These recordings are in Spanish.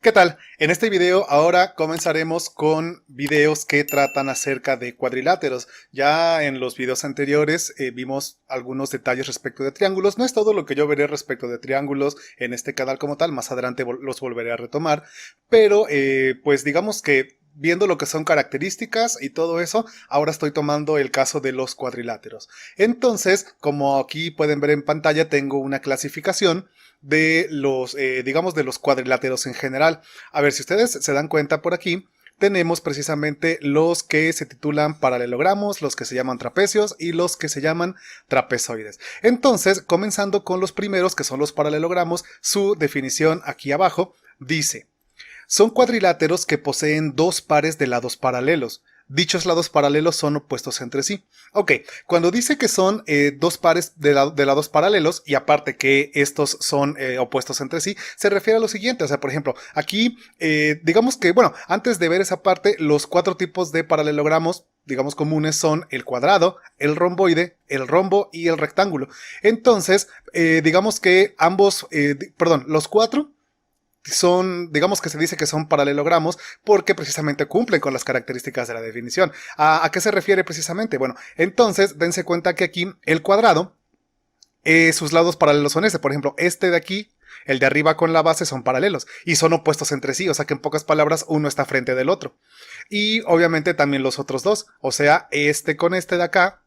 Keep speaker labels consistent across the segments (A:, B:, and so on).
A: ¿Qué tal? En este video ahora comenzaremos con videos que tratan acerca de cuadriláteros. Ya en los videos anteriores vimos algunos detalles respecto de triángulos. No es todo lo que yo veré respecto de triángulos en este canal como tal, más adelante los volveré a retomar. Pero pues digamos que viendo lo que son características y todo eso, ahora estoy tomando el caso de los cuadriláteros. Entonces, como aquí pueden ver en pantalla, tengo una clasificación de los, digamos, de los cuadriláteros en general. A ver, si ustedes se dan cuenta por aquí, tenemos precisamente los que se titulan paralelogramos, los que se llaman trapecios y los que se llaman trapezoides. Entonces, comenzando con los primeros, que son los paralelogramos, su definición aquí abajo dice: son cuadriláteros que poseen dos pares de lados paralelos. Dichos lados paralelos son opuestos entre sí. Ok, cuando dice que son dos pares de lados paralelos y aparte que estos son opuestos entre sí, se refiere a lo siguiente. O sea, por ejemplo, aquí digamos que, bueno, antes de ver esa parte, los cuatro tipos de paralelogramos, digamos, comunes son el cuadrado, el romboide, el rombo y el rectángulo. Entonces, digamos que ambos, los cuatro son, digamos que se dice que son paralelogramos porque precisamente cumplen con las características de la definición. ¿A qué se refiere precisamente? Bueno, entonces dense cuenta que aquí el cuadrado, sus lados paralelos son por ejemplo, este de aquí, el de arriba con la base son paralelos y son opuestos entre sí, o sea que en pocas palabras uno está frente del otro. Y obviamente también los otros dos, o sea, este con este de acá,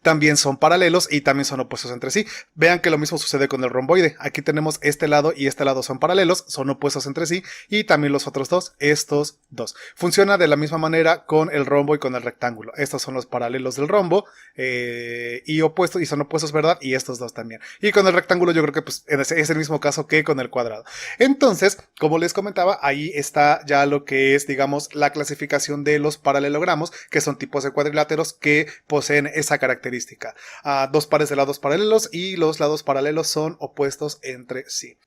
A: también son paralelos y también son opuestos entre sí. Vean que lo mismo sucede con el romboide. Aquí tenemos este lado y este lado son paralelos, son opuestos entre sí, y también los otros dos, estos dos. Funciona de la misma manera con el rombo y con el rectángulo. Estos son los paralelos del rombo y opuestos, y son opuestos, ¿verdad? Y estos dos también. Y con el rectángulo yo creo que pues, es el mismo caso que con el cuadrado. Entonces, como les comentaba, ahí está ya lo que es, digamos, la clasificación de los paralelogramos, que son tipos de cuadriláteros que poseen esa característica. Dos pares de lados paralelos y los lados paralelos son opuestos entre sí.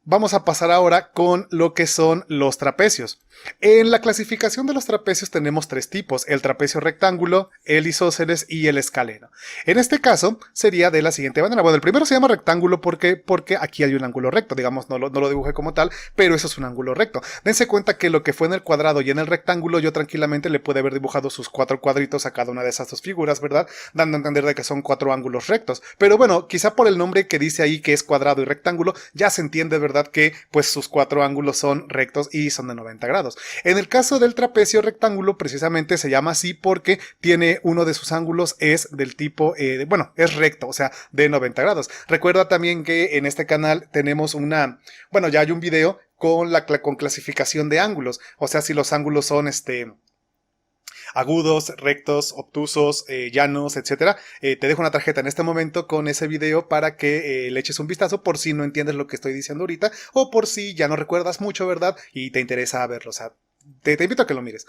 A: Vamos a pasar ahora con lo que son los trapecios. En la clasificación de los trapecios tenemos tres tipos: el trapecio rectángulo, el isósceles y el escaleno. En este caso sería de la siguiente manera. Bueno, el primero se llama rectángulo porque aquí hay un ángulo recto, digamos, no lo dibujé como tal, pero eso es un ángulo recto. Dense cuenta que lo que fue en el cuadrado y en el rectángulo yo tranquilamente le pude haber dibujado sus cuatro cuadritos a cada una de esas dos figuras, ¿verdad? Dando a entender de que son cuatro ángulos rectos. Pero bueno, quizá por el nombre que dice ahí que es cuadrado y rectángulo, ya se entiende, ¿verdad?, que pues sus cuatro ángulos son rectos y son de 90 grados. En el caso del trapecio rectángulo precisamente se llama así porque tiene uno de sus ángulos es del tipo, es recto, o sea, de 90 grados. Recuerda también que en este canal tenemos ya hay un video con clasificación de ángulos, o sea, si los ángulos son agudos, rectos, obtusos, llanos, etcétera. Te dejo una tarjeta en este momento con ese video para que le eches un vistazo por si no entiendes lo que estoy diciendo ahorita o por si ya no recuerdas mucho, ¿verdad? Y te interesa verlo, o sea, te invito a que lo mires.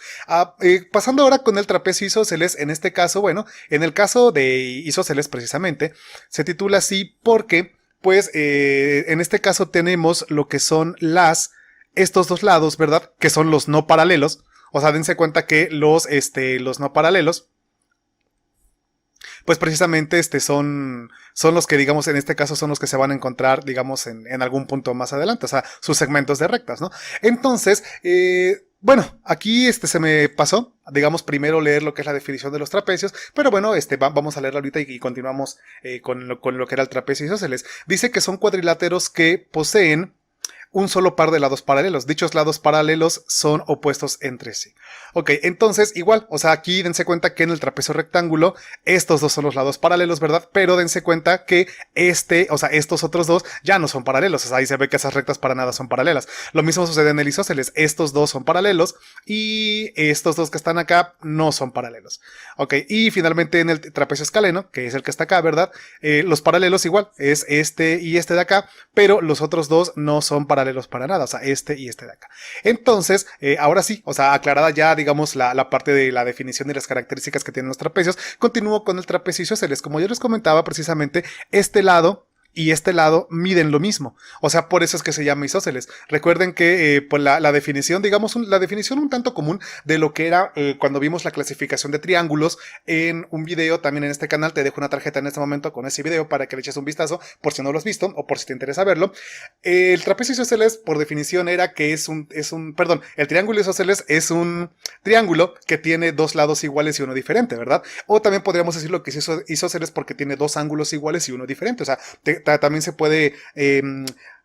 A: Pasando ahora con el trapecio isósceles, en este caso, bueno, en el caso de isósceles precisamente, se titula así porque, pues, en este caso tenemos lo que son estos dos lados, ¿verdad? Que son los no paralelos. O sea, dense cuenta que los no paralelos, pues precisamente son los que, digamos, en este caso son los que se van a encontrar, digamos, en algún punto más adelante, o sea, sus segmentos de rectas, ¿no? Entonces, bueno, aquí se me pasó, digamos, primero leer lo que es la definición de los trapecios, pero bueno, vamos a leerla ahorita y continuamos con lo que era el trapecio isósceles. Dice que son cuadriláteros que poseen un solo par de lados paralelos. Dichos lados paralelos son opuestos entre sí. Ok, entonces igual, o sea, aquí dense cuenta que en el trapecio rectángulo estos dos son los lados paralelos, ¿verdad? Pero dense cuenta que estos otros dos ya no son paralelos. O sea, ahí se ve que esas rectas para nada son paralelas. Lo mismo sucede en el isósceles. Estos dos son paralelos y estos dos que están acá no son paralelos. Ok, y finalmente en el trapecio escaleno, que es el que está acá, ¿verdad? Los paralelos igual, es este y este de acá, pero los otros dos no son paralelos para nada, o sea, este y este de acá. Entonces, ahora sí, o sea, aclarada ya, digamos, la parte de la definición y las características que tienen los trapecios, continúo con el trapecio isósceles. Como yo les comentaba, precisamente, este lado y este lado miden lo mismo. O sea, por eso es que se llama isósceles. Recuerden que pues la definición, digamos, la definición un tanto común de lo que era cuando vimos la clasificación de triángulos en un video también en este canal. Te dejo una tarjeta en este momento con ese video para que le eches un vistazo por si no lo has visto o por si te interesa verlo. El trapecio isósceles, por definición, era que perdón, el triángulo isósceles es un triángulo que tiene dos lados iguales y uno diferente, ¿verdad? O también podríamos decirlo que es isósceles porque tiene dos ángulos iguales y uno diferente. O sea, también se puede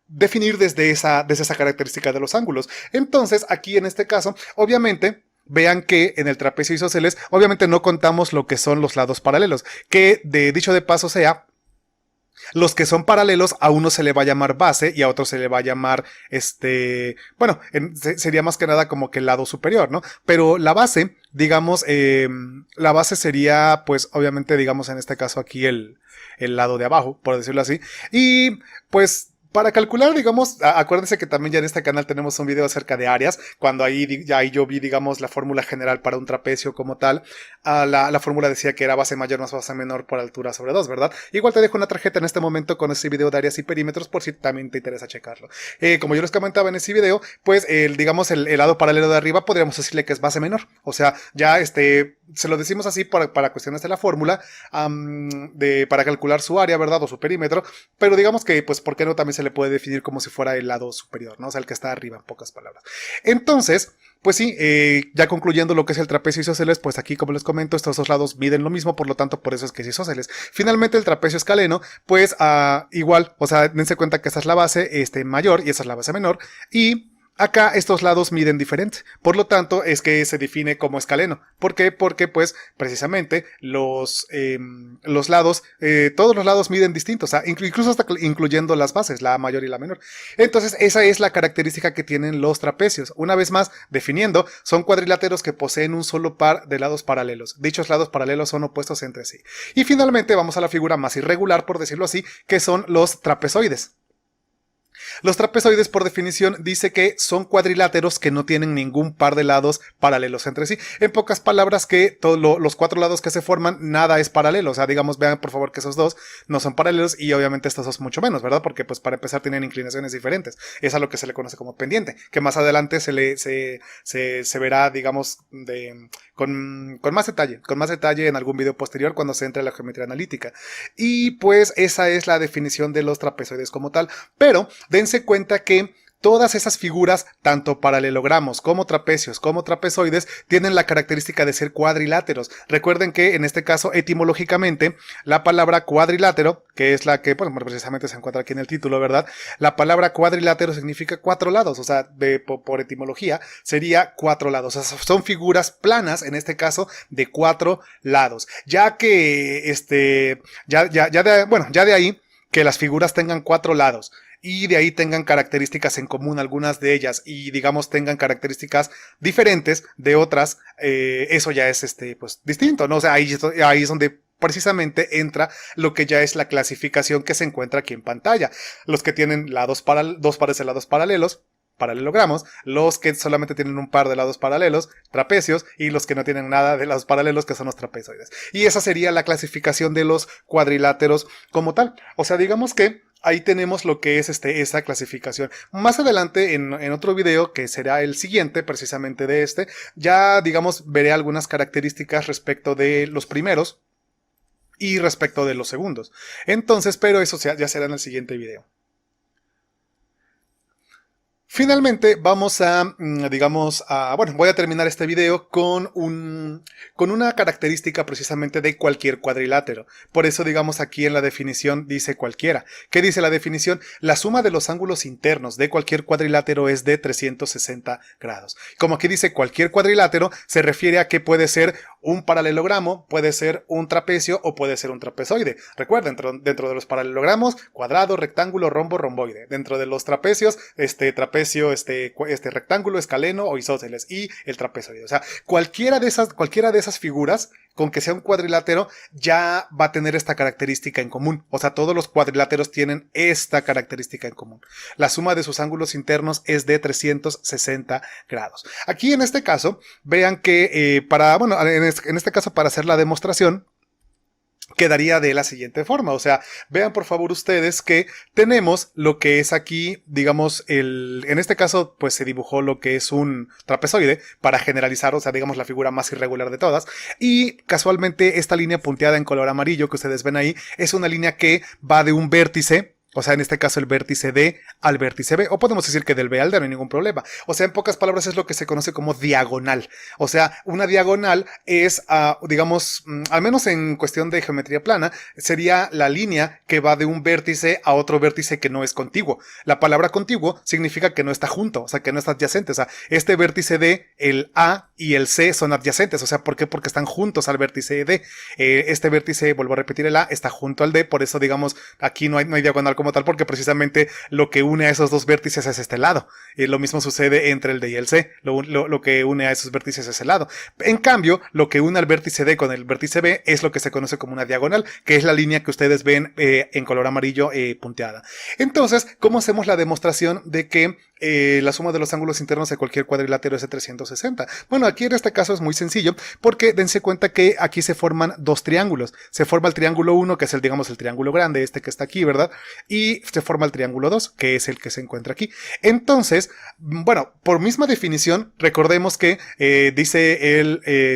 A: definir desde esa característica de los ángulos. Entonces, aquí en este caso, obviamente, vean que en el trapecio isósceles, obviamente no contamos lo que son los lados paralelos, que de dicho de paso sea, los que son paralelos a uno se le va a llamar base y a otro se le va a llamar, bueno, sería más que nada como que el lado superior, ¿no? Pero la base, digamos, la base sería, pues, obviamente, digamos, en este caso aquí el lado de abajo, por decirlo así. Y, pues, para calcular, digamos, acuérdense que también ya en este canal tenemos un video acerca de áreas, cuando ahí yo vi, digamos, la fórmula general para un trapecio como tal. La fórmula decía que era base mayor más base menor por altura sobre 2, ¿verdad? Igual te dejo una tarjeta en este momento con ese video de áreas y perímetros por si también te interesa checarlo. Como yo les comentaba en ese video, pues, digamos, el lado paralelo de arriba podríamos decirle que es base menor. O sea, ya se lo decimos así para cuestiones de la fórmula, para calcular su área, ¿verdad? O su perímetro, pero digamos que, pues, ¿por qué no también se le puede definir como si fuera el lado superior, ¿no? O sea, el que está arriba, en pocas palabras. Entonces, pues sí, ya concluyendo lo que es el trapecio isósceles, pues aquí, como les comento, estos dos lados miden lo mismo, por lo tanto, por eso es que es isósceles. Finalmente, el trapecio escaleno, pues igual, o sea, dense cuenta que esta es la base mayor y esta es la base menor, y acá estos lados miden diferente, por lo tanto es que se define como escaleno. ¿Por qué? Porque pues precisamente los lados, todos los lados miden distintos, o sea, incluso hasta incluyendo las bases, la mayor y la menor. Entonces esa es la característica que tienen los trapecios. Una vez más, definiendo, son cuadriláteros que poseen un solo par de lados paralelos. Dichos lados paralelos son opuestos entre sí. Y finalmente vamos a la figura más irregular, por decirlo así, que son los trapezoides. Los trapezoides, por definición, dice que son cuadriláteros que no tienen ningún par de lados paralelos entre sí. En pocas palabras, que los cuatro lados que se forman, nada es paralelo. O sea, digamos, vean por favor que esos dos no son paralelos y obviamente estos dos mucho menos, ¿verdad? Porque pues para empezar tienen inclinaciones diferentes. Es a lo que se le conoce como pendiente, que más adelante se verá, digamos, con más detalle en algún video posterior cuando se entre a la geometría analítica. Y pues esa es la definición de los trapezoides como tal. Pero dense cuenta que todas esas figuras, tanto paralelogramos como trapecios como trapezoides, tienen la característica de ser cuadriláteros. Recuerden que en este caso, etimológicamente, la palabra cuadrilátero, que es la que, bueno, precisamente se encuentra aquí en el título, ¿verdad? La palabra cuadrilátero significa cuatro lados, o sea, por etimología, sería cuatro lados. O sea, son figuras planas, en este caso, de cuatro lados. Ya que, ya de ahí, que las figuras tengan cuatro lados y de ahí tengan características en común algunas de ellas y digamos tengan características diferentes de otras, eso ya es pues distinto, ¿no? O sea, ahí es donde precisamente entra lo que ya es la clasificación que se encuentra aquí en pantalla. Los que tienen dos pares de lados paralelos, paralelogramos, los que solamente tienen un par de lados paralelos, trapecios, y los que no tienen nada de lados paralelos, que son los trapezoides. Y esa sería la clasificación de los cuadriláteros como tal. O sea, digamos que ahí tenemos lo que es esa clasificación. Más adelante, en otro video, que será el siguiente, precisamente de ya, digamos, veré algunas características respecto de los primeros y respecto de los segundos. Entonces, pero eso ya será en el siguiente video. Finalmente vamos bueno, voy a terminar este video con una característica precisamente de cualquier cuadrilátero. Por eso, digamos, aquí en la definición dice cualquiera. ¿Qué dice la definición? La suma de los ángulos internos de cualquier cuadrilátero es de 360 grados. Como aquí dice cualquier cuadrilátero, se refiere a que puede ser un paralelogramo, puede ser un trapecio o puede ser un trapezoide. Recuerden, dentro de los paralelogramos, cuadrado, rectángulo, rombo, romboide. Dentro de los trapecios, trapecio, rectángulo, escaleno o isósceles y el trapezoide. O sea, cualquiera de esas figuras, con que sea un cuadrilátero, ya va a tener esta característica en común. O sea, todos los cuadriláteros tienen esta característica en común. La suma de sus ángulos internos es de 360 grados. Aquí en este caso, vean que en este caso, para hacer la demostración, quedaría de la siguiente forma. O sea, vean por favor ustedes que tenemos lo que es aquí, digamos, en este caso, pues se dibujó lo que es un trapezoide para generalizar, o sea, digamos, la figura más irregular de todas. Y casualmente esta línea punteada en color amarillo que ustedes ven ahí es una línea que va de un vértice, o sea, en este caso el vértice D al vértice B, o podemos decir que del B al D, no hay ningún problema. O sea, en pocas palabras es lo que se conoce como diagonal. O sea, una diagonal es, digamos, al menos en cuestión de geometría plana, sería la línea que va de un vértice a otro vértice que no es contiguo. La palabra contiguo significa que no está junto, o sea, que no está adyacente. O sea, este vértice D, el A y el C son adyacentes. O sea, ¿por qué? Porque están juntos al vértice D. Este vértice, vuelvo a repetir, el A está junto al D, por eso, digamos, aquí no hay diagonal como tal, porque precisamente lo que une a esos dos vértices es este lado. Lo mismo sucede entre el D y el C. Lo que une a esos vértices es el lado. En cambio, lo que une al vértice D con el vértice B es lo que se conoce como una diagonal, que es la línea que ustedes ven en color amarillo punteada. Entonces, ¿cómo hacemos la demostración de que la suma de los ángulos internos de cualquier cuadrilátero es de 360? Bueno, aquí en este caso es muy sencillo, porque dense cuenta que aquí se forman dos triángulos. Se forma el triángulo 1, que es el, digamos, el triángulo grande, este que está aquí, ¿verdad? Y se forma el triángulo 2, que es el que se encuentra aquí. Entonces, bueno, por misma definición, recordemos que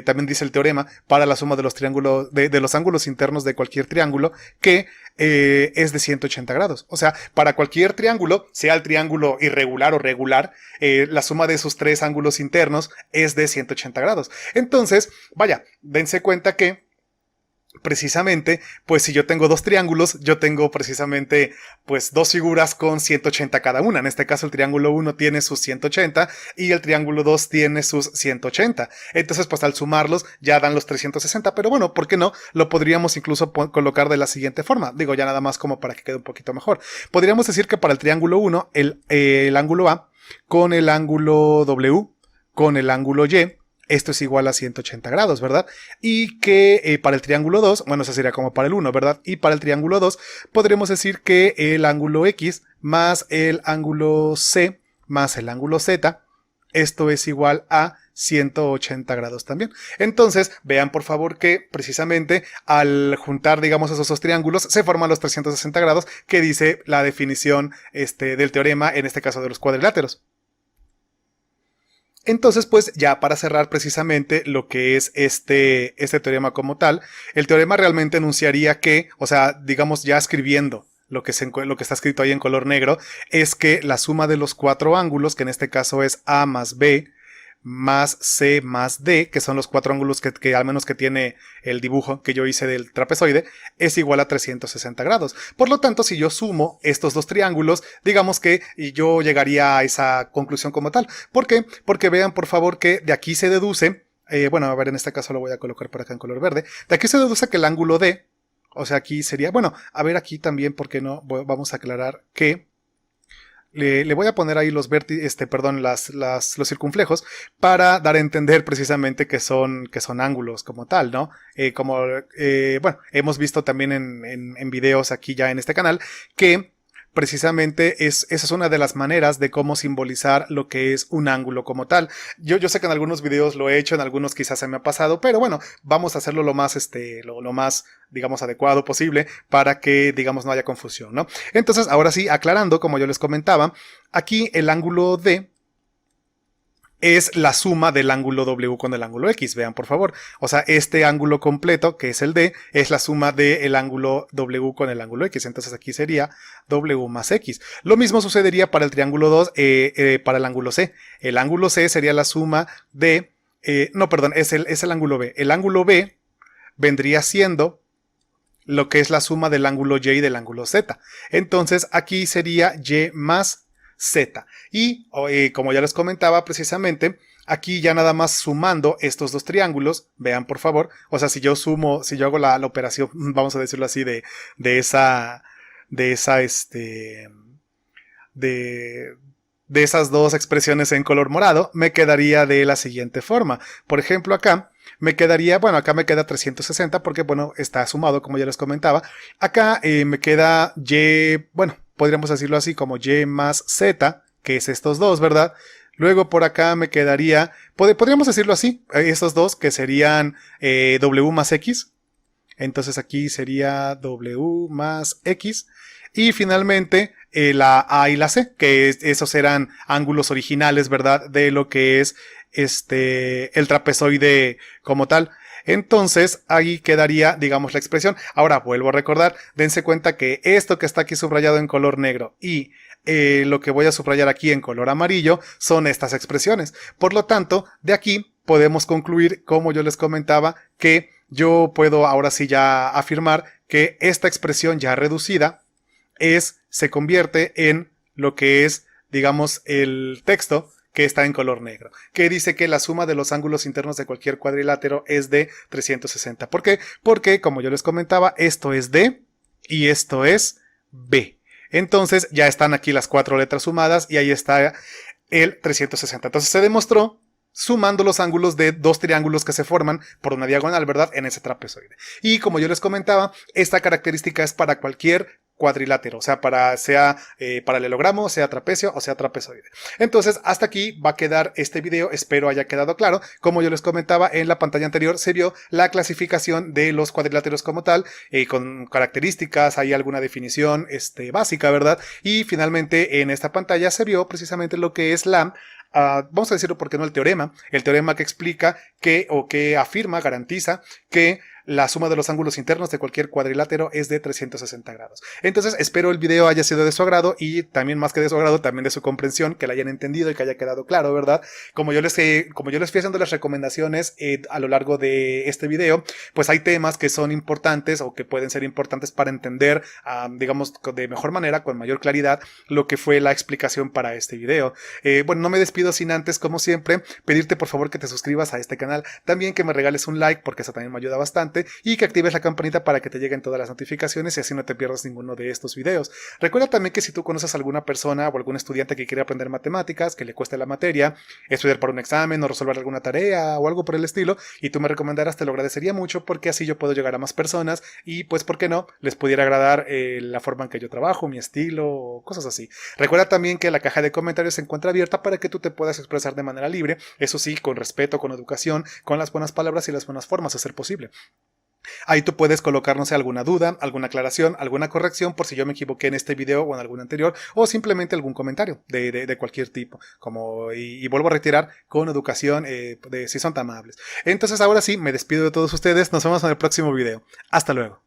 A: también dice el teorema para la suma de los triángulos, de los ángulos internos de cualquier triángulo, que es de 180 grados. O sea, para cualquier triángulo, sea el triángulo irregular o regular, la suma de sus tres ángulos internos es de 180 grados. Entonces, vaya, dense cuenta que precisamente, pues si yo tengo dos triángulos, yo tengo precisamente pues dos figuras con 180 cada una. En este caso el triángulo 1 tiene sus 180 y el triángulo 2 tiene sus 180. Entonces pues al sumarlos ya dan los 360, pero bueno, ¿por qué no? Lo podríamos incluso colocar de la siguiente forma. Digo, ya nada más como para que quede un poquito mejor. Podríamos decir que para el triángulo 1, el ángulo A con el ángulo W con el ángulo Y, esto es igual a 180 grados, ¿verdad? Y que para el triángulo 2, bueno, eso sería como para el 1, ¿verdad? Y para el triángulo 2 podremos decir que el ángulo X más el ángulo C más el ángulo Z, esto es igual a 180 grados también. Entonces, vean por favor que precisamente al juntar, digamos, esos dos triángulos, se forman los 360 grados que dice la definición del teorema, en este caso de los cuadriláteros. Entonces, pues ya para cerrar precisamente lo que es este teorema como tal, el teorema realmente enunciaría que, o sea, digamos ya escribiendo lo que está escrito ahí en color negro, es que la suma de los cuatro ángulos, que en este caso es A más B, más C más D, que son los cuatro ángulos que al menos que tiene el dibujo que yo hice del trapezoide, es igual a 360 grados. Por lo tanto, si yo sumo estos dos triángulos, digamos que yo llegaría a esa conclusión como tal. ¿Por qué? Porque vean por favor que de aquí se deduce, bueno, a ver, en este caso lo voy a colocar por acá en color verde, de aquí se deduce que el ángulo D, o sea, aquí sería, bueno, a ver aquí también, ¿por qué no? Vamos a aclarar que le voy a poner ahí los los circunflejos para dar a entender precisamente que son ángulos como tal, ¿no? Bueno, hemos visto también en videos aquí ya en este canal que precisamente esa es una de las maneras de cómo simbolizar lo que es un ángulo como tal. Yo sé que en algunos videos lo he hecho, en algunos quizás se me ha pasado, pero bueno, vamos a hacerlo lo más, lo más, digamos, adecuado posible para que, digamos, no haya confusión, ¿no? Entonces, ahora sí, aclarando, como yo les comentaba, aquí el ángulo D es la suma del ángulo W con el ángulo X, vean por favor. O sea, este ángulo completo, que es el D, es la suma del ángulo W con el ángulo X. Entonces aquí sería W más X. Lo mismo sucedería para el triángulo 2, para el ángulo C. El ángulo C sería la suma de... no, perdón, es el ángulo B. El ángulo B vendría siendo lo que es la suma del ángulo Y y del ángulo Z. Entonces aquí sería Y más Z. Y como ya les comentaba precisamente, aquí ya nada más sumando estos dos triángulos, vean por favor, o sea, si yo hago la operación, vamos a decirlo así, de esas dos expresiones en color morado, me quedaría de la siguiente forma. Por ejemplo, acá me quedaría, bueno, acá me queda 360 porque, bueno, está sumado, como ya les comentaba. Acá me queda Y, bueno, podríamos decirlo así como Y más Z, que es estos dos, ¿verdad? Luego por acá me quedaría, podríamos decirlo así, estos dos que serían W más X. Entonces aquí sería W más X. Y finalmente la A y la C, que esos eran ángulos originales, ¿verdad? De lo que es el trapezoide como tal. Entonces ahí quedaría, digamos, la expresión. Ahora vuelvo a recordar, dense cuenta que esto que está aquí subrayado en color negro y lo que voy a subrayar aquí en color amarillo son estas expresiones. Por lo tanto, de aquí podemos concluir, como yo les comentaba, que yo puedo ahora sí ya afirmar que esta expresión ya reducida se convierte en lo que es, digamos, el texto que está en color negro, que dice que la suma de los ángulos internos de cualquier cuadrilátero es de 360. ¿Por qué? Porque, como yo les comentaba, esto es D y esto es B. Entonces ya están aquí las 4 letras sumadas y ahí está el 360. Entonces se demostró sumando los ángulos de dos triángulos que se forman por una diagonal, ¿verdad? En ese trapezoide. Y como yo les comentaba, esta característica es para cualquier cuadrilátero, o sea, sea paralelogramo, sea trapecio o sea trapezoide. Entonces, hasta aquí va a quedar este video, espero haya quedado claro. Como yo les comentaba, en la pantalla anterior se vio la clasificación de los cuadriláteros como tal, con características, hay alguna definición básica, ¿verdad? Y finalmente en esta pantalla se vio precisamente lo que es vamos a decirlo porque no el teorema que explica que afirma, garantiza que la suma de los ángulos internos de cualquier cuadrilátero es de 360 grados. Entonces espero el video haya sido de su agrado y también más que de su agrado, también de su comprensión, que la hayan entendido y que haya quedado claro, ¿verdad? Como yo les fui haciendo las recomendaciones a lo largo de este video, pues hay temas que son importantes o que pueden ser importantes para entender, digamos, de mejor manera, con mayor claridad, lo que fue la explicación para este video. Bueno, no me despido sin antes, como siempre, pedirte por favor que te suscribas a este canal, también que me regales un like porque eso también me ayuda bastante, y que actives la campanita para que te lleguen todas las notificaciones y así no te pierdas ninguno de estos videos. Recuerda también que si tú conoces a alguna persona o algún estudiante que quiere aprender matemáticas, que le cueste la materia, estudiar para un examen o resolver alguna tarea o algo por el estilo, y tú me recomendaras, te lo agradecería mucho porque así yo puedo llegar a más personas y pues, ¿por qué no? Les pudiera agradar la forma en que yo trabajo, mi estilo o cosas así. Recuerda también que la caja de comentarios se encuentra abierta para que tú te puedas expresar de manera libre, eso sí, con respeto, con educación, con las buenas palabras y las buenas formas a ser posible. Ahí tú puedes colocar, no sé, alguna duda, alguna aclaración, alguna corrección por si yo me equivoqué en este video o en algún anterior, o simplemente algún comentario de cualquier tipo. Y vuelvo a retirar con educación, si son tan amables. Entonces ahora sí, me despido de todos ustedes, nos vemos en el próximo video. Hasta luego.